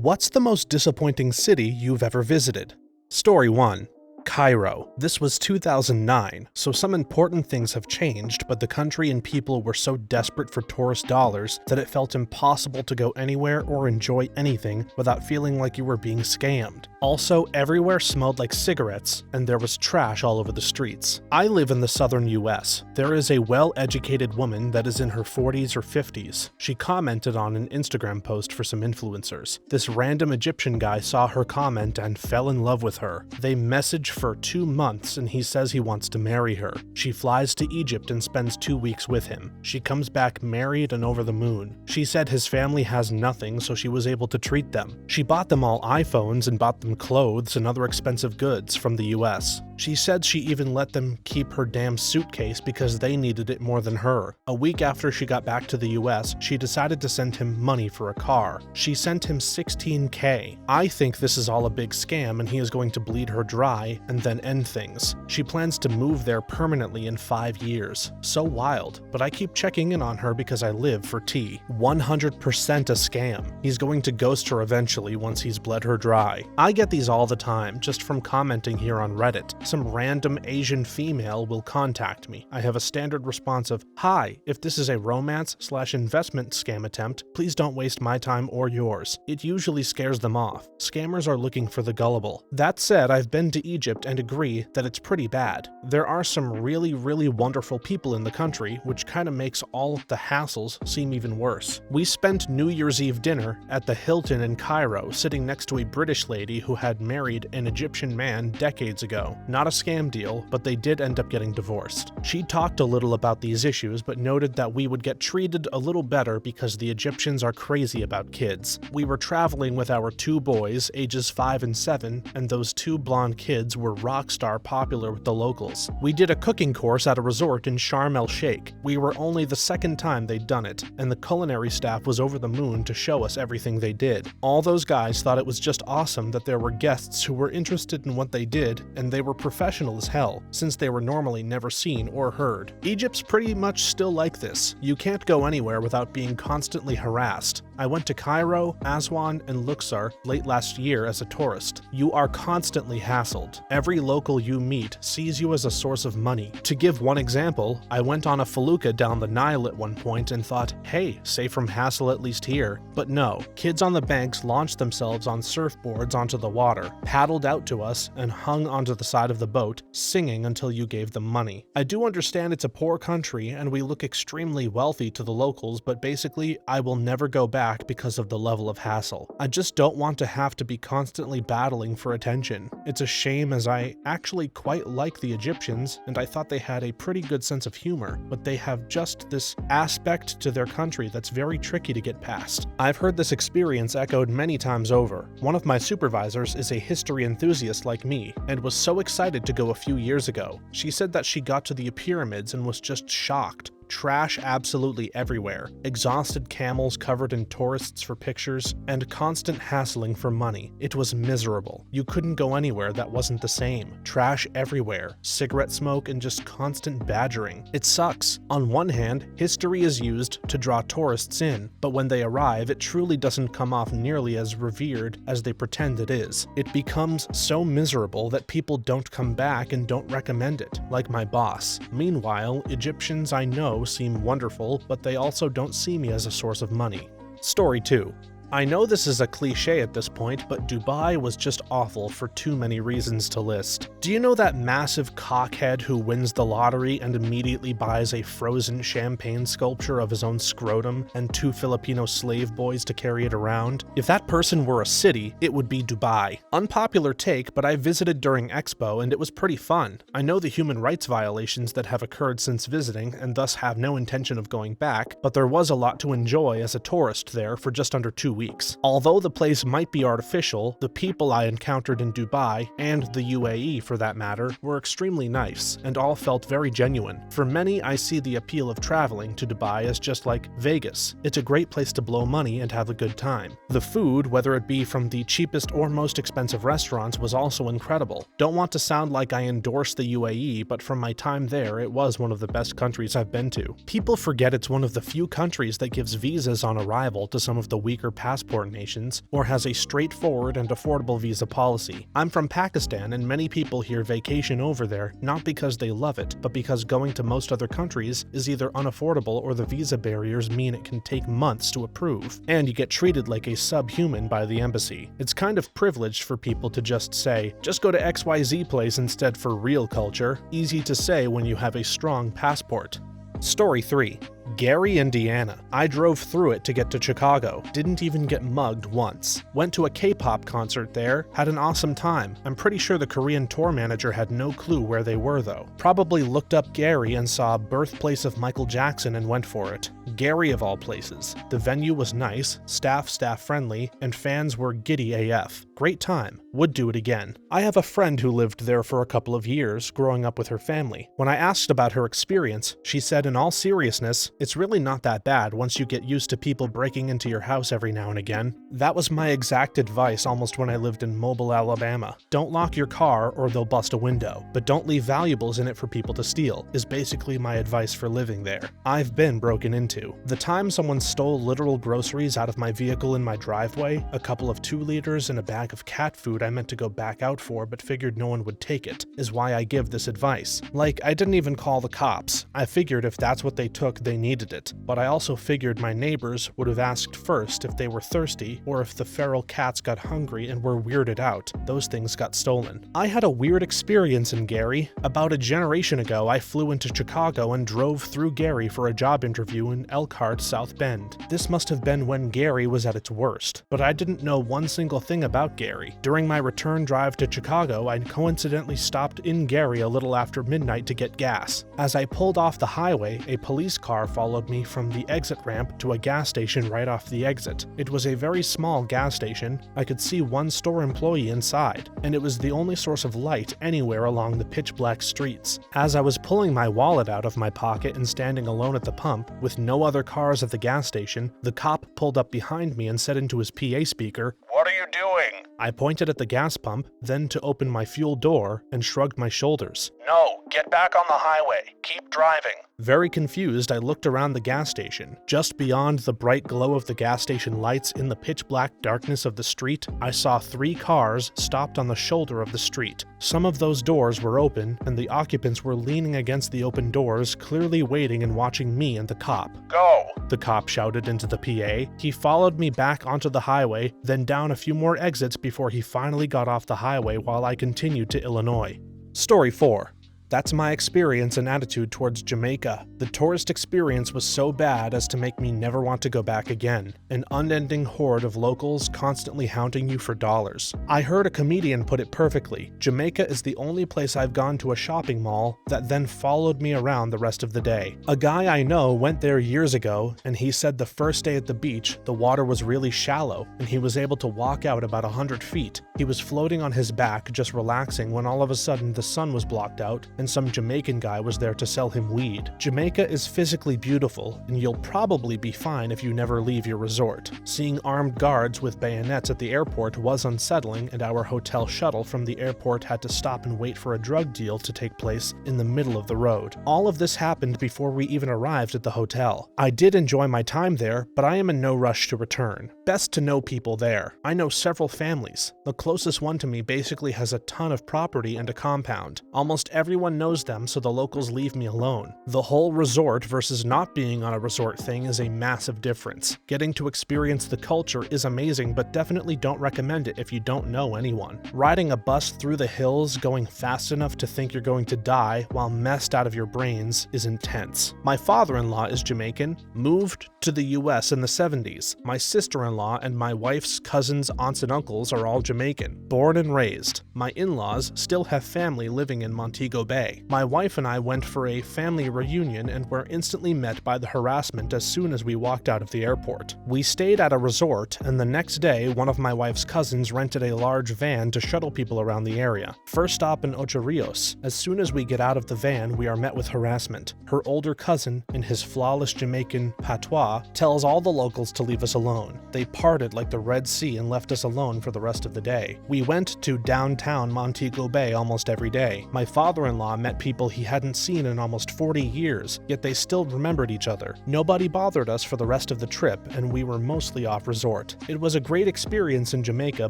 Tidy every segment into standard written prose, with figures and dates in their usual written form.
What's the most disappointing city you've ever visited? Story 1. Cairo. This was 2009, so some important things have changed, but the country and people were so desperate for tourist dollars that it felt impossible to go anywhere or enjoy anything without feeling like you were being scammed. Also, everywhere smelled like cigarettes, and there was trash all over the streets. I live in the southern US. There is a well-educated woman that is in her 40s or 50s. She commented on an Instagram post for some influencers. This random Egyptian guy saw her comment and fell in love with her. They messaged for 2 months and he says he wants to marry her. She flies to Egypt and spends 2 weeks with him. She comes back married and over the moon. She said his family has nothing, so she was able to treat them. She bought them all iPhones and bought them clothes and other expensive goods from the US. She said she even let them keep her damn suitcase because they needed it more than her. A week after she got back to the US, she decided to send him money for a car. She sent him $16K. I think this is all a big scam and he is going to bleed her dry and then end things. She plans to move there permanently in 5 years. So wild, but I keep checking in on her because I live for tea. 100% a scam. He's going to ghost her eventually once he's bled her dry. I get these all the time just from commenting here on Reddit. Some random Asian female will contact me. I have a standard response of, "Hi, if this is a romance/investment scam attempt, please don't waste my time or yours." It usually scares them off. Scammers are looking for the gullible. That said, I've been to Egypt and agree that it's pretty bad. There are some really wonderful people in the country, which kind of makes all of the hassles seem even worse. We spent New Year's Eve dinner at the Hilton in Cairo, sitting next to a British lady who had married an Egyptian man decades ago. Not a scam deal, but they did end up getting divorced. She talked a little about these issues, but noted that we would get treated a little better because the Egyptians are crazy about kids. We were traveling with our 2 boys, ages 5 and 7, and those 2 blonde kids were rock star popular with the locals. We did a cooking course at a resort in Sharm el-Sheikh. We were only the 2nd time they'd done it, and the culinary staff was over the moon to show us everything they did. All those guys thought it was just awesome that there were guests who were interested in what they did, and they were professional as hell, since they were normally never seen or heard. Egypt's pretty much still like this. You can't go anywhere without being constantly harassed. I went to Cairo, Aswan, and Luxor late last year as a tourist. You are constantly hassled. Every local you meet sees you as a source of money. To give one example, I went on a felucca down the Nile at one point and thought, hey, safe from hassle at least here. But no, kids on the banks launched themselves on surfboards onto the water, paddled out to us, and hung onto the side of the boat, singing until you gave them money. I do understand it's a poor country and we look extremely wealthy to the locals, but basically, I will never go back because of the level of hassle. I just don't want to have to be constantly battling for attention. It's a shame as I actually quite like the Egyptians and I thought they had a pretty good sense of humor, but they have just this aspect to their country that's very tricky to get past. I've heard this experience echoed many times over. One of my supervisors is a history enthusiast like me and was so excited to go a few years ago. She said that she got to the pyramids and was just shocked. Trash absolutely everywhere, exhausted camels covered in tourists for pictures, and constant hassling for money. It was miserable. You couldn't go anywhere that wasn't the same. Trash everywhere, cigarette smoke, and just constant badgering. It sucks. On one hand, history is used to draw tourists in, but when they arrive, it truly doesn't come off nearly as revered as they pretend it is. It becomes so miserable that people don't come back and don't recommend it, like my boss. Meanwhile, Egyptians I know seem wonderful, but they also don't see me as a source of money. Story 2. I know this is a cliche at this point, but Dubai was just awful for too many reasons to list. Do you know that massive cockhead who wins the lottery and immediately buys a frozen champagne sculpture of his own scrotum and 2 Filipino slave boys to carry it around? If that person were a city, it would be Dubai. Unpopular take, but I visited during Expo and it was pretty fun. I know the human rights violations that have occurred since visiting and thus have no intention of going back, but there was a lot to enjoy as a tourist there for just under 2 weeks. Although the place might be artificial, the people I encountered in Dubai, and the UAE for that matter, were extremely nice, and all felt very genuine. For many, I see the appeal of traveling to Dubai as just like Vegas. It's a great place to blow money and have a good time. The food, whether it be from the cheapest or most expensive restaurants, was also incredible. Don't want to sound like I endorse the UAE, but from my time there, it was one of the best countries I've been to. People forget it's one of the few countries that gives visas on arrival to some of the weaker passport nations, or has a straightforward and affordable visa policy. I'm from Pakistan, and many people here vacation over there not because they love it, but because going to most other countries is either unaffordable or the visa barriers mean it can take months to approve, and you get treated like a subhuman by the embassy. It's kind of privileged for people to just say, just go to XYZ place instead for real culture. Easy to say when you have a strong passport. Story 3. Gary, Indiana. I drove through it to get to Chicago. Didn't even get mugged once. Went to a K-pop concert there. Had an awesome time. I'm pretty sure the Korean tour manager had no clue where they were though. Probably looked up Gary and saw birthplace of Michael Jackson and went for it. Gary of all places. The venue was nice, staff friendly, and fans were giddy AF. Great time. Would do it again. I have a friend who lived there for a couple of years, growing up with her family. When I asked about her experience, she said in all seriousness, it's really not that bad once you get used to people breaking into your house every now and again. That was my exact advice almost when I lived in Mobile, Alabama. Don't lock your car or they'll bust a window, but don't leave valuables in it for people to steal, is basically my advice for living there. I've been broken into. The time someone stole literal groceries out of my vehicle in my driveway, a couple of 2 liters and a bag of cat food I meant to go back out for but figured no one would take it, is why I give this advice. Like, I didn't even call the cops. I figured if that's what they took, they needed it. But I also figured my neighbors would have asked first if they were thirsty or if the feral cats got hungry and were weirded out. Those things got stolen. I had a weird experience in Gary. About a generation ago, I flew into Chicago and drove through Gary for a job interview in Elkhart, South Bend. This must have been when Gary was at its worst, but I didn't know one single thing about Gary. During my return drive to Chicago, I coincidentally stopped in Gary a little after midnight to get gas. As I pulled off the highway, a police car followed me from the exit ramp to a gas station right off the exit. It was a very small gas station. I could see one store employee inside, and it was the only source of light anywhere along the pitch-black streets. As I was pulling my wallet out of my pocket and standing alone at the pump, with no other cars at the gas station, the cop pulled up behind me and said into his PA speaker, "What are you doing?" I pointed at the gas pump, then to open my fuel door, and shrugged my shoulders. "No, get back on the highway. Keep driving." Very confused, I looked around the gas station. Just beyond the bright glow of the gas station lights in the pitch-black darkness of the street, I saw 3 cars stopped on the shoulder of the street. Some of those doors were open, and the occupants were leaning against the open doors, clearly waiting and watching me and the cop. "Go!" the cop shouted into the PA. He followed me back onto the highway, then down a few more exits before he finally got off the highway while I continued to Illinois. Story 4. That's my experience and attitude towards Jamaica. The tourist experience was so bad as to make me never want to go back again. An unending horde of locals constantly hounding you for dollars. I heard a comedian put it perfectly. Jamaica is the only place I've gone to a shopping mall that then followed me around the rest of the day. A guy I know went there years ago, and he said the first day at the beach, the water was really shallow, and he was able to walk out about 100 feet. He was floating on his back, just relaxing, when all of a sudden the sun was blocked out, and some Jamaican guy was there to sell him weed. Jamaica is physically beautiful, and you'll probably be fine if you never leave your resort. Seeing armed guards with bayonets at the airport was unsettling, and our hotel shuttle from the airport had to stop and wait for a drug deal to take place in the middle of the road. All of this happened before we even arrived at the hotel. I did enjoy my time there, but I am in no rush to return. Best to know people there. I know several families. The closest one to me basically has a ton of property and a compound. Almost everyone knows them, so the locals leave me alone. The whole resort versus not being on a resort thing is a massive difference. Getting to experience the culture is amazing, but definitely don't recommend it if you don't know anyone. Riding a bus through the hills, going fast enough to think you're going to die while messed out of your brains is intense. My father-in-law is Jamaican, moved to the US in the 70s. My sister-in-law and my wife's cousins, aunts, and uncles are all Jamaican, born and raised. My in-laws still have family living in Montego Bay. My wife and I went for a family reunion and were instantly met by the harassment as soon as we walked out of the airport. We stayed at a resort, and the next day, one of my wife's cousins rented a large van to shuttle people around the area. First stop in Ocho Rios. As soon as we get out of the van, we are met with harassment. Her older cousin, in his flawless Jamaican patois, tells all the locals to leave us alone. They It parted like the Red Sea and left us alone for the rest of the day. We went to downtown Montego Bay almost every day. My father-in-law met people he hadn't seen in almost 40 years, yet they still remembered each other. Nobody bothered us for the rest of the trip, and we were mostly off resort. It was a great experience in Jamaica,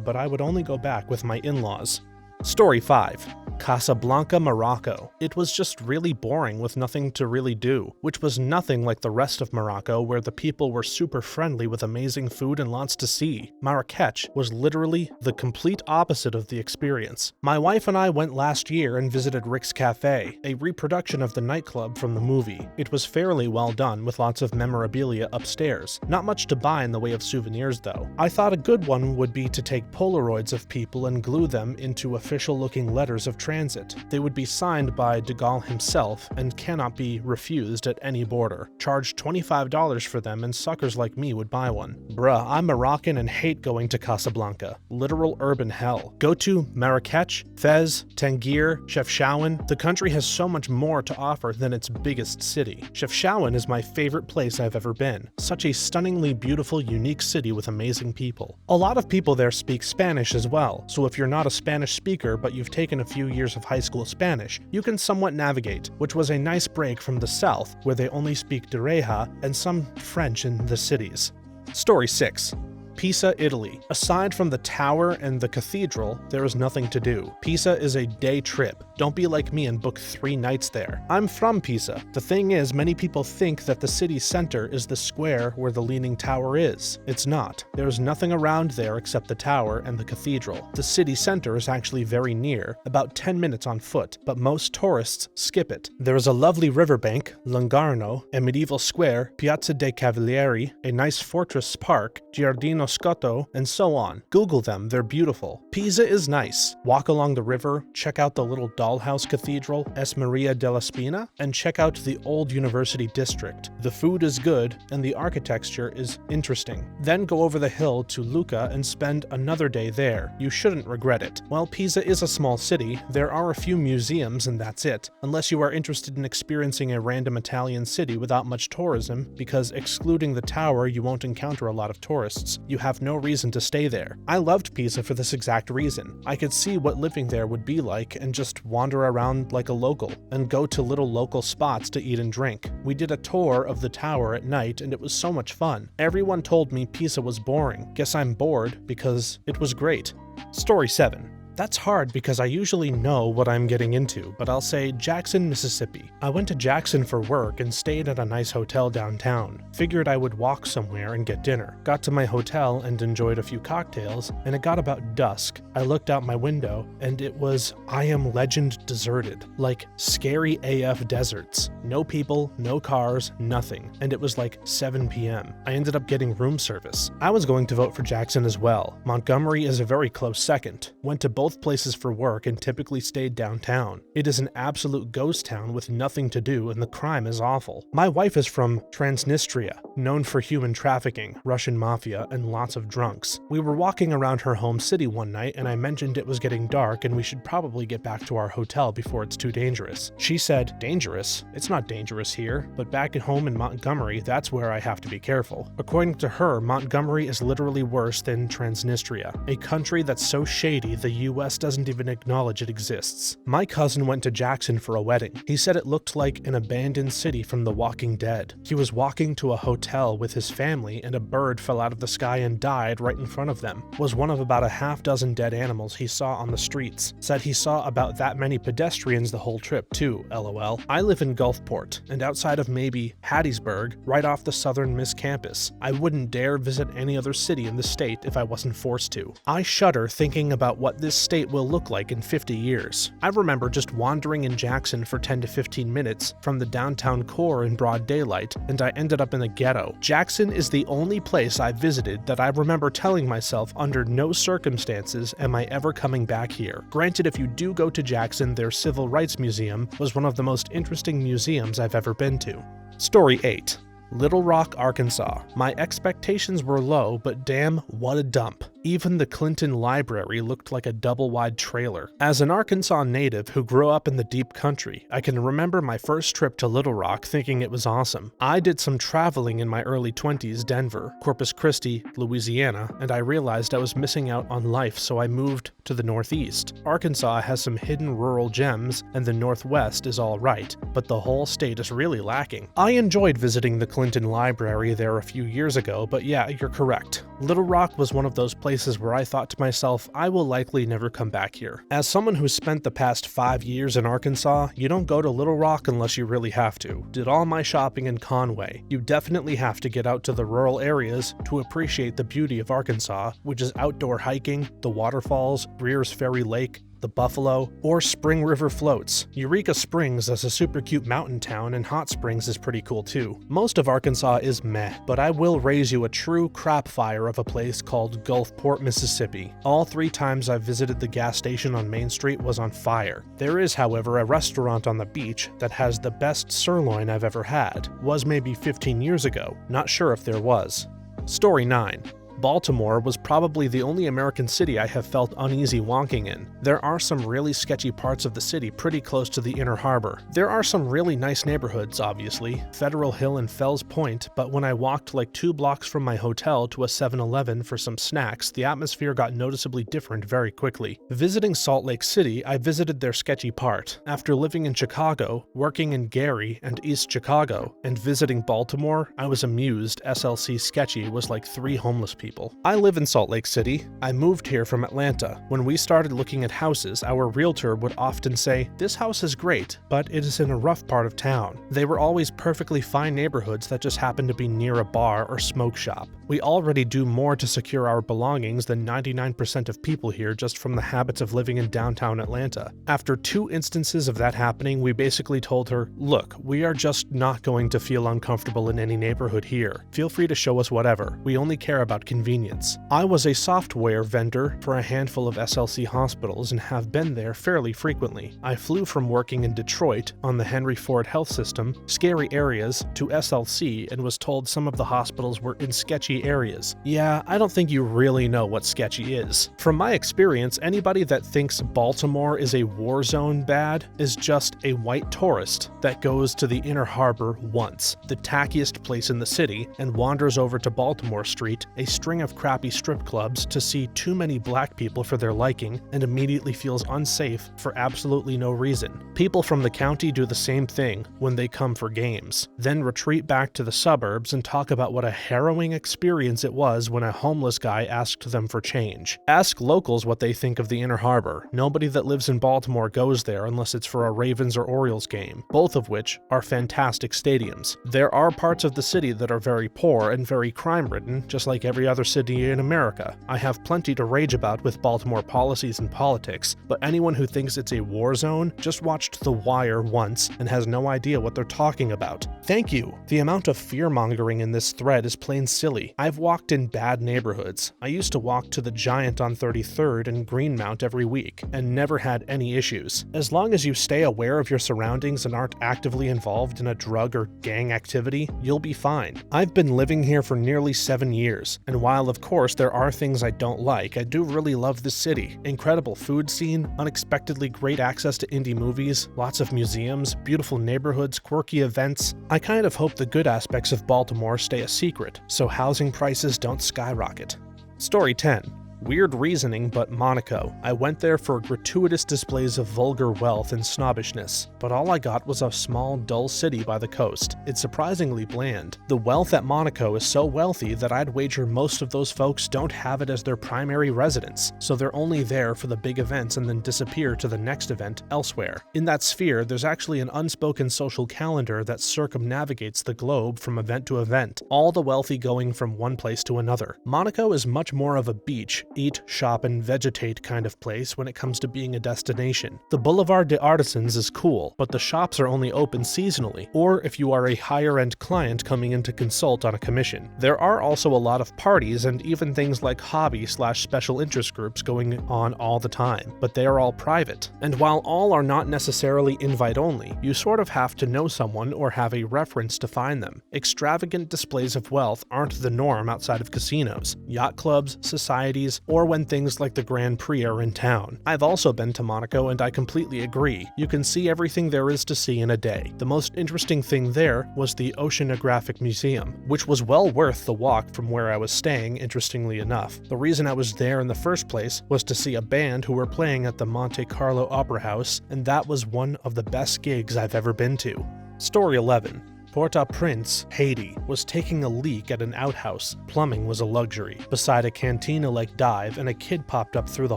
but I would only go back with my in-laws. Story 5. Casablanca, Morocco. It was just really boring with nothing to really do, which was nothing like the rest of Morocco where the people were super friendly with amazing food and lots to see. Marrakech was literally the complete opposite of the experience. My wife and I went last year and visited Rick's Cafe, a reproduction of the nightclub from the movie. It was fairly well done with lots of memorabilia upstairs. Not much to buy in the way of souvenirs though. I thought a good one would be to take Polaroids of people and glue them into official-looking letters of transit. They would be signed by de Gaulle himself and cannot be refused at any border. Charge $25 for them and suckers like me would buy one. Bruh, I'm Moroccan and hate going to Casablanca. Literal urban hell. Go to Marrakech, Fez, Tangier, Chefchaouen. The country has so much more to offer than its biggest city. Chefchaouen is my favorite place I've ever been. Such a stunningly beautiful, unique city with amazing people. A lot of people there speak Spanish as well, so if you're not a Spanish speaker but you've taken a few years of high school Spanish, you can somewhat navigate, which was a nice break from the south, where they only speak Dereja and some French in the cities. Story 6. Pisa, Italy. Aside from the tower and the cathedral, there is nothing to do. Pisa is a day trip. Don't be like me and book 3 nights there. I'm from Pisa. The thing is, many people think that the city center is the square where the Leaning Tower is. It's not. There's nothing around there except the tower and the cathedral. The city center is actually very near, about 10 minutes on foot, but most tourists skip it. There is a lovely riverbank, Lungarno, a medieval square, Piazza dei Cavalieri, a nice fortress park, Giardino Scotto, and so on. Google them, they're beautiful. Pisa is nice. Walk along the river, check out the little dollhouse cathedral, Es Maria della Spina, and check out the old university district. The food is good, and the architecture is interesting. Then go over the hill to Lucca and spend another day there. You shouldn't regret it. While Pisa is a small city, there are a few museums and that's it, unless you are interested in experiencing a random Italian city without much tourism, because excluding the tower you won't encounter a lot of tourists. You have no reason to stay there. I loved Pisa for this exact reason. I could see what living there would be like and just wander around like a local, and go to little local spots to eat and drink. We did a tour of the tower at night and it was so much fun. Everyone told me Pisa was boring. Guess I'm bored because it was great. Story 7. That's hard because I usually know what I'm getting into, but I'll say Jackson, Mississippi. I went to Jackson for work and stayed at a nice hotel downtown. Figured I would walk somewhere and get dinner. Got to my hotel and enjoyed a few cocktails, and it got about dusk. I looked out my window and it was I Am Legend deserted. Like scary AF deserts. No people, no cars, nothing. And it was like 7 p.m. I ended up getting room service. I was going to vote for Jackson as well. Montgomery is a very close second. Went to both places for work and typically stayed downtown. It is an absolute ghost town with nothing to do and the crime is awful. My wife is from Transnistria, known for human trafficking, Russian mafia, and lots of drunks. We were walking around her home city one night and I mentioned it was getting dark and we should probably get back to our hotel before it's too dangerous. She said, "Dangerous? It's not dangerous here, but back at home in Montgomery, that's where I have to be careful." According to her, Montgomery is literally worse than Transnistria, a country that's so shady the US doesn't even acknowledge it exists. My cousin went to Jackson for a wedding. He said it looked like an abandoned city from The Walking Dead. He was walking to a hotel with his family and a bird fell out of the sky and died right in front of them. Was one of about a half dozen dead animals he saw on the streets. Said he saw about that many pedestrians the whole trip too, lol. I live in Gulfport, and outside of maybe Hattiesburg, right off the Southern Miss campus. I wouldn't dare visit any other city in the state if I wasn't forced to. I shudder thinking about what this state will look like in 50 years. I remember just wandering in Jackson for 10 to 15 minutes from the downtown core in broad daylight, and I ended up in the ghetto. Jackson is the only place I visited that I remember telling myself under no circumstances am I ever coming back here. Granted, if you do go to Jackson, their Civil Rights Museum was one of the most interesting museums I've ever been to. Story 8. Little Rock, Arkansas. My expectations were low, but damn, what a dump. Even the Clinton Library looked like a double-wide trailer. As an Arkansas native who grew up in the deep country, I can remember my first trip to Little Rock thinking it was awesome. I did some traveling in my early 20s, Denver, Corpus Christi, Louisiana, and I realized I was missing out on life, so I moved to the Northeast. Arkansas has some hidden rural gems, and the Northwest is all right, but the whole state is really lacking. I enjoyed visiting the Clinton Library there a few years ago, but yeah, you're correct. Little Rock was one of those places where I thought to myself, I will likely never come back here. As someone who's spent the past 5 years in Arkansas, you don't go to Little Rock unless you really have to. Did all my shopping in Conway. You definitely have to get out to the rural areas to appreciate the beauty of Arkansas, which is outdoor hiking, the waterfalls, Greer's Ferry Lake, the Buffalo, or Spring River floats. Eureka Springs is a super cute mountain town, and Hot Springs is pretty cool too. Most of Arkansas is meh, but I will raise you a true crap fire of a place called Gulfport, Mississippi. All 3 times I've visited the gas station on Main Street was on fire. There is, however, a restaurant on the beach that has the best sirloin I've ever had. Was maybe 15 years ago. Not sure if there was. Story 9. Baltimore was probably the only American city I have felt uneasy walking in. There are some really sketchy parts of the city pretty close to the inner harbor. There are some really nice neighborhoods, obviously, Federal Hill and Fells Point, but when I walked like 2 blocks from my hotel to a 7-Eleven for some snacks, the atmosphere got noticeably different very quickly. Visiting Salt Lake City, I visited their sketchy part. After living in Chicago, working in Gary and East Chicago, and visiting Baltimore, I was amused SLC sketchy was like 3 homeless people. I live in Salt Lake City. I moved here from Atlanta. When we started looking at houses, our realtor would often say, "This house is great, but it is in a rough part of town." They were always perfectly fine neighborhoods that just happened to be near a bar or smoke shop. We already do more to secure our belongings than 99% of people here just from the habits of living in downtown Atlanta. After 2 instances of that happening, we basically told her, "Look, we are just not going to feel uncomfortable in any neighborhood here. Feel free to show us whatever. We only care about convenience." I was a software vendor for a handful of SLC hospitals and have been there fairly frequently. I flew from working in Detroit on the Henry Ford Health System, scary areas, to SLC and was told some of the hospitals were in sketchy areas. Yeah, I don't think you really know what sketchy is. From my experience, anybody that thinks Baltimore is a war zone bad is just a white tourist that goes to the inner harbor once, the tackiest place in the city, and wanders over to Baltimore Street, a string of crappy strip clubs, to see too many black people for their liking and immediately feels unsafe for absolutely no reason. People from the county do the same thing when they come for games, then retreat back to the suburbs and talk about what a harrowing experience it was when a homeless guy asked them for change. Ask locals what they think of the inner harbor. Nobody that lives in Baltimore goes there unless it's for a Ravens or Orioles game, both of which are fantastic stadiums. There are parts of the city that are very poor and very crime-ridden, just like every other city in America. I have plenty to rage about with Baltimore policies and politics, but anyone who thinks it's a war zone just watched The Wire once and has no idea what they're talking about. Thank you. The amount of fear-mongering in this thread is plain silly. I've walked in bad neighborhoods. I used to walk to the Giant on 33rd and Greenmount every week, and never had any issues. As long as you stay aware of your surroundings and aren't actively involved in a drug or gang activity, you'll be fine. I've been living here for nearly 7 years, and while of course there are things I don't like, I do really love the city. Incredible food scene, unexpectedly great access to indie movies, lots of museums, beautiful neighborhoods, quirky events. I kind of hope the good aspects of Baltimore stay a secret, so housing prices don't skyrocket. Story 10. Weird reasoning, but Monaco. I went there for gratuitous displays of vulgar wealth and snobbishness, but all I got was a small, dull city by the coast. It's surprisingly bland. The wealth at Monaco is so wealthy that I'd wager most of those folks don't have it as their primary residence, so they're only there for the big events and then disappear to the next event elsewhere. In that sphere, there's actually an unspoken social calendar that circumnavigates the globe from event to event, all the wealthy going from one place to another. Monaco is much more of a beach, eat, shop, and vegetate kind of place when it comes to being a destination. The Boulevard des Artisans is cool, but the shops are only open seasonally, or if you are a higher-end client coming in to consult on a commission. There are also a lot of parties and even things like hobby/special interest groups going on all the time, but they are all private. And while all are not necessarily invite-only, you sort of have to know someone or have a reference to find them. Extravagant displays of wealth aren't the norm outside of casinos. Yacht clubs, societies, happens, or when things like the Grand Prix are in town. I've also been to Monaco and I completely agree. You can see everything there is to see in a day. The most interesting thing there was the Oceanographic Museum, which was well worth the walk from where I was staying, interestingly enough. The reason I was there in the first place was to see a band who were playing at the Monte Carlo Opera House, and that was one of the best gigs I've ever been to. Story 11. Port-au-Prince, Haiti, was taking a leak at an outhouse. Plumbing was a luxury. Beside a cantina-like dive, and a kid popped up through the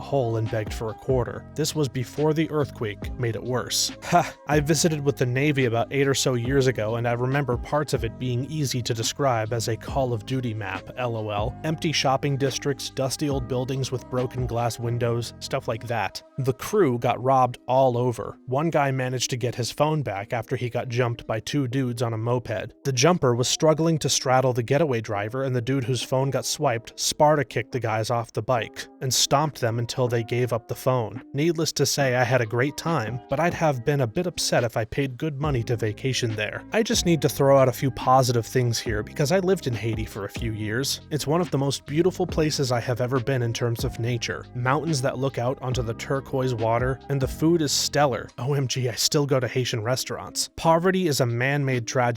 hole and begged for a quarter. This was before the earthquake made it worse. Ha! I visited with the Navy about 8 or so years ago, and I remember parts of it being easy to describe as a Call of Duty map, lol. Empty shopping districts, dusty old buildings with broken glass windows, stuff like that. The crew got robbed all over. One guy managed to get his phone back after he got jumped by 2 dudes on a moped. The jumper was struggling to straddle the getaway driver, and the dude whose phone got swiped Sparta-kicked the guys off the bike and stomped them until they gave up the phone. Needless to say, I had a great time, but I'd have been a bit upset if I paid good money to vacation there. I just need to throw out a few positive things here because I lived in Haiti for a few years. It's one of the most beautiful places I have ever been in terms of nature. Mountains that look out onto the turquoise water, and the food is stellar. OMG, I still go to Haitian restaurants. Poverty is a man-made tragedy.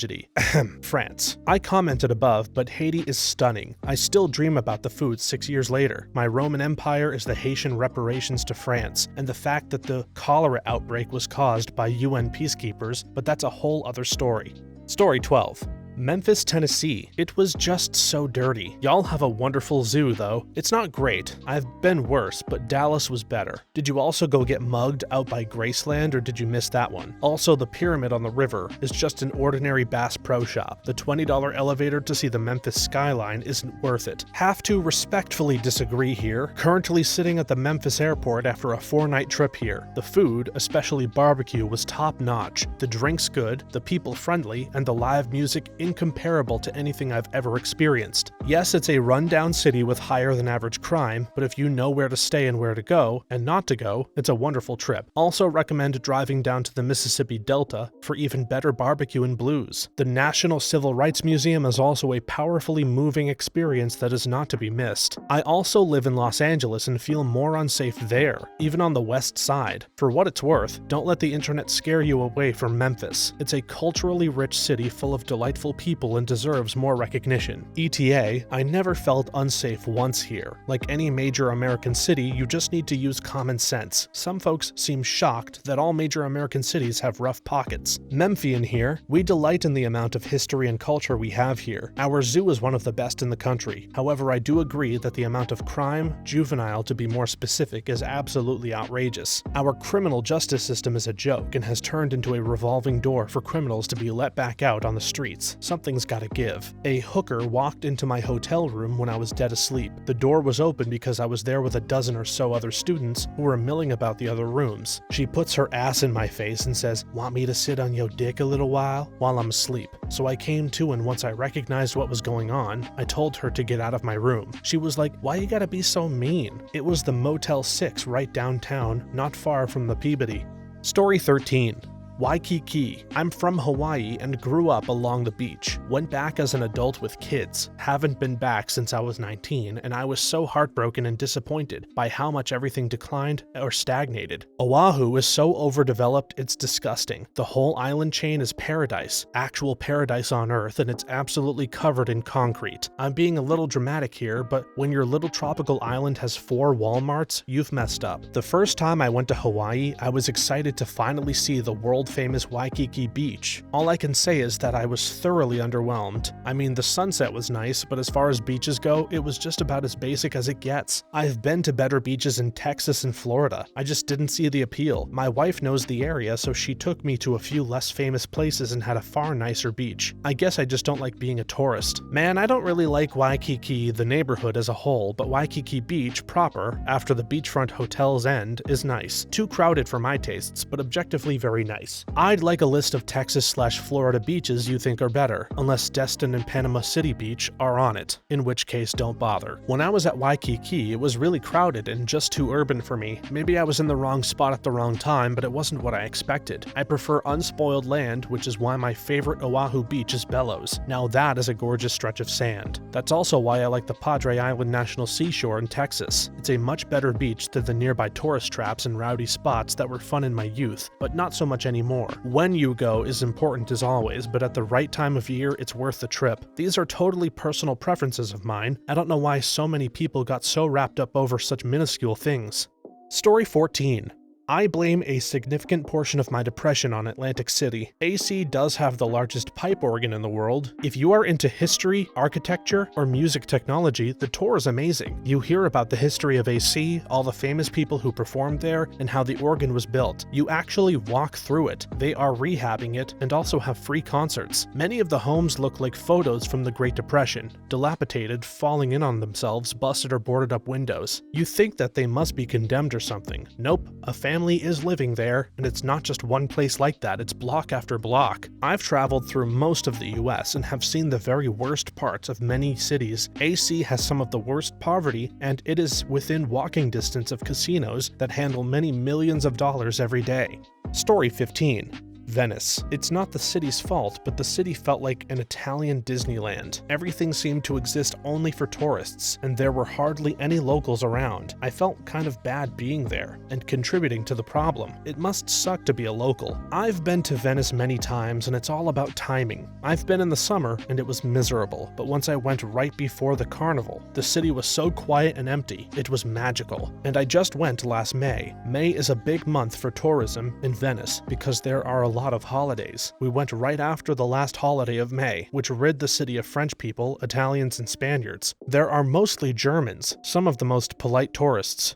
France. I commented above, but Haiti is stunning. I still dream about the food 6 years later. My Roman Empire is the Haitian reparations to France, and the fact that the cholera outbreak was caused by UN peacekeepers, but that's a whole other story. Story 12. Memphis, Tennessee. It was just so dirty. Y'all have a wonderful zoo though. It's not great. I've been worse, but Dallas was better. Did you also go get mugged out by Graceland, or did you miss that one? Also, the pyramid on the river is just an ordinary Bass Pro Shop. The $20 elevator to see the Memphis skyline isn't worth it. Have to respectfully disagree here. Currently sitting at the Memphis airport after a 4-night trip here. The food, especially barbecue, was top notch. The drinks good, the people friendly, and the live music incomparable to anything I've ever experienced. Yes, it's a rundown city with higher than average crime, but if you know where to stay and where to go, and not to go, it's a wonderful trip. Also recommend driving down to the Mississippi Delta for even better barbecue and blues. The National Civil Rights Museum is also a powerfully moving experience that is not to be missed. I also live in Los Angeles and feel more unsafe there, even on the west side. For what it's worth, don't let the internet scare you away from Memphis. It's a culturally rich city full of delightful people and deserves more recognition. ETA, I never felt unsafe once here. Like any major American city, you just need to use common sense. Some folks seem shocked that all major American cities have rough pockets. Memphian here, we delight in the amount of history and culture we have here. Our zoo is one of the best in the country. However, I do agree that the amount of crime, juvenile to be more specific, is absolutely outrageous. Our criminal justice system is a joke and has turned into a revolving door for criminals to be let back out on the streets. Something's gotta give. A hooker walked into my hotel room when I was dead asleep. The door was open because I was there with a dozen or so other students who were milling about the other rooms. She puts her ass in my face and says, "Want me to sit on your dick a little while I'm asleep?" So I came to, and once I recognized what was going on, I told her to get out of my room. She was like, "Why you gotta be so mean?" It was the Motel 6 right downtown, not far from the Peabody. Story 13. Waikiki. I'm from Hawaii and grew up along the beach. Went back as an adult with kids. Haven't been back since I was 19, and I was so heartbroken and disappointed by how much everything declined or stagnated. Oahu is so overdeveloped, it's disgusting. The whole island chain is paradise, actual paradise on Earth, and it's absolutely covered in concrete. I'm being a little dramatic here, but when your little tropical island has 4 Walmarts, you've messed up. The first time I went to Hawaii, I was excited to finally see the world-famous Waikiki Beach. All I can say is that I was thoroughly underwhelmed. I mean, the sunset was nice, but as far as beaches go, it was just about as basic as it gets. I've been to better beaches in Texas and Florida. I just didn't see the appeal. My wife knows the area, so she took me to a few less famous places and had a far nicer beach. I guess I just don't like being a tourist. Man, I don't really like Waikiki, the neighborhood as a whole, but Waikiki Beach proper, after the beachfront hotel's end, is nice. Too crowded for my tastes, but objectively very nice. beaches. I'd like a list of Texas/Florida beaches you think are better, unless Destin and Panama City Beach are on it, in which case don't bother. When I was at Waikiki, it was really crowded and just too urban for me. Maybe I was in the wrong spot at the wrong time, but it wasn't what I expected. I prefer unspoiled land, which is why my favorite Oahu beach is Bellows. Now that is a gorgeous stretch of sand. That's also why I like the Padre Island National Seashore in Texas. It's a much better beach than the nearby tourist traps and rowdy spots that were fun in my youth, but not so much anymore. When you go is important as always, but at the right time of year, it's worth the trip. These are totally personal preferences of mine. I don't know why so many people got so wrapped up over such minuscule things. Story 14. I blame a significant portion of my depression on Atlantic City. AC does have the largest pipe organ in the world. If you are into history, architecture, or music technology, the tour is amazing. You hear about the history of AC, all the famous people who performed there, and how the organ was built. You actually walk through it. They are rehabbing it and also have free concerts. Many of the homes look like photos from the Great Depression, dilapidated, falling in on themselves, busted or boarded up windows. You think that they must be condemned or something. Nope, a family is living there, and it's not just one place like that, it's block after block. I've traveled through most of the US and have seen the very worst parts of many cities. AC has some of the worst poverty, and it is within walking distance of casinos that handle many millions of dollars every day. Story 15. Venice. It's not the city's fault, but the city felt like an Italian Disneyland. Everything seemed to exist only for tourists, and there were hardly any locals around. I felt kind of bad being there, and contributing to the problem. It must suck to be a local. I've been to Venice many times, and it's all about timing. I've been in the summer, and it was miserable, but once I went right before the carnival, the city was so quiet and empty, it was magical. And I just went last May. May is a big month for tourism in Venice, because there are a lot of holidays. We went right after the last holiday of May, which rid the city of French people, Italians, and Spaniards. There are mostly Germans, some of the most polite tourists.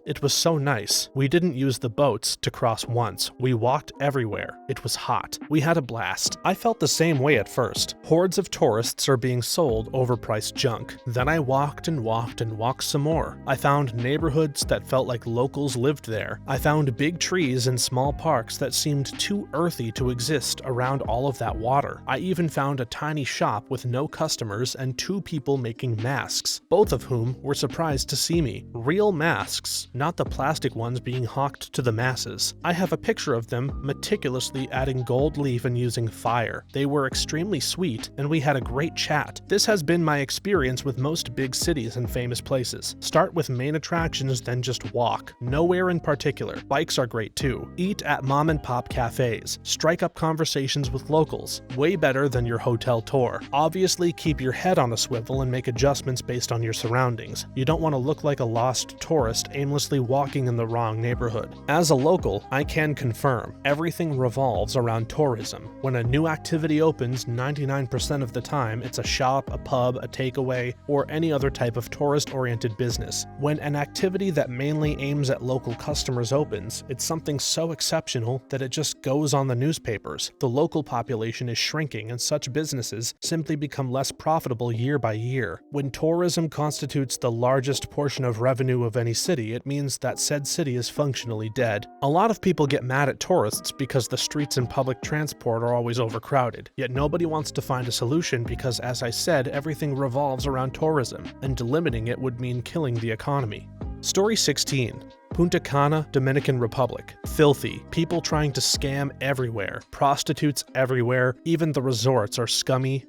It was so nice. We didn't use the boats to cross once. We walked everywhere. It was hot. We had a blast. I felt the same way at first. Hordes of tourists are being sold overpriced junk. Then I walked and walked and walked some more. I found neighborhoods that felt like locals lived there. I found big trees and small parks that seemed too earthy to exist around all of that water. I even found a tiny shop with no customers and 2 people making masks, both of whom were surprised to see me. Real masks, not the plastic ones being hawked to the masses. I have a picture of them meticulously adding gold leaf and using fire. They were extremely sweet, and we had a great chat. This has been my experience with most big cities and famous places. Start with main attractions, then just walk. Nowhere in particular. Bikes are great too. Eat at mom and pop cafes. Strike up conversations with locals. Way better than your hotel tour. Obviously, keep your head on a swivel and make adjustments based on your surroundings. You don't want to look like a lost tourist aimlessly walking in the wrong neighborhood. As a local, I can confirm, everything revolves around tourism. When a new activity opens, 99% of the time, it's a shop, a pub, a takeaway, or any other type of tourist-oriented business. When an activity that mainly aims at local customers opens, it's something so exceptional that it just goes on the newspapers. The local population is shrinking, and such businesses simply become less profitable year by year. When tourism constitutes the largest portion of revenue of any city, it means that said city is functionally dead. A lot of people get mad at tourists because the streets and public transport are always overcrowded, yet nobody wants to find a solution because, as I said, everything revolves around tourism, and limiting it would mean killing the economy. Story 16. Punta Cana, Dominican Republic. Filthy. People trying to scam everywhere. Prostitutes everywhere. Even the resorts are scummy.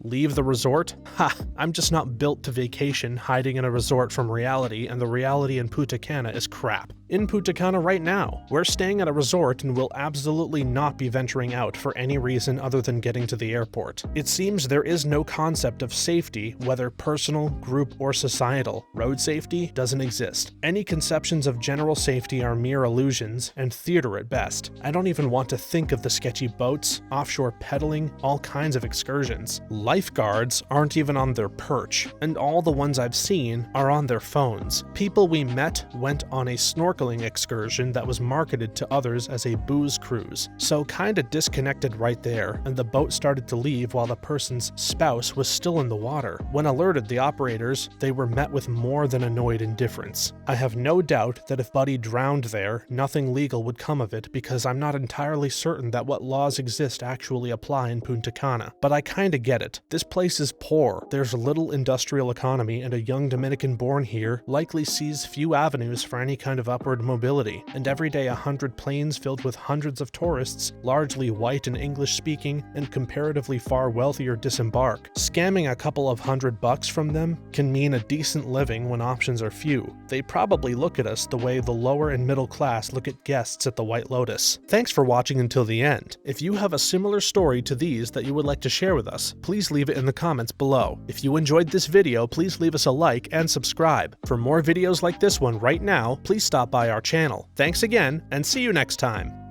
Leave the resort? Ha! I'm just not built to vacation hiding in a resort from reality, and the reality in Punta Cana is crap. In Punta Cana right now, we're staying at a resort and will absolutely not be venturing out for any reason other than getting to the airport. It seems there is no concept of safety, whether personal, group, or societal. Road safety doesn't exist. Any conceptions of general safety are mere illusions and theater at best. I don't even want to think of the sketchy boats, offshore peddling, all kinds of excursions. Lifeguards aren't even on their perch, and all the ones I've seen are on their phones. People we met went on a snorkeling excursion that was marketed to others as a booze cruise. So kinda disconnected right there, and the boat started to leave while the person's spouse was still in the water. When alerted the operators, they were met with more than annoyed indifference. I have no doubt note that if Buddy drowned there, nothing legal would come of it because I'm not entirely certain that what laws exist actually apply in Punta Cana. But I kinda get it. This place is poor, there's little industrial economy, and a young Dominican born here likely sees few avenues for any kind of upward mobility, and every day 100 planes filled with hundreds of tourists, largely white and English-speaking, and comparatively far wealthier disembark. Scamming a couple of $100 from them can mean a decent living when options are few. They probably look at us the way the lower and middle class look at guests at the White Lotus. Thanks for watching until the end. If you have a similar story to these that you would like to share with us, please leave it in the comments below. If you enjoyed this video, please leave us a like and subscribe. For more videos like this one right now, please stop by our channel. Thanks again, and see you next time.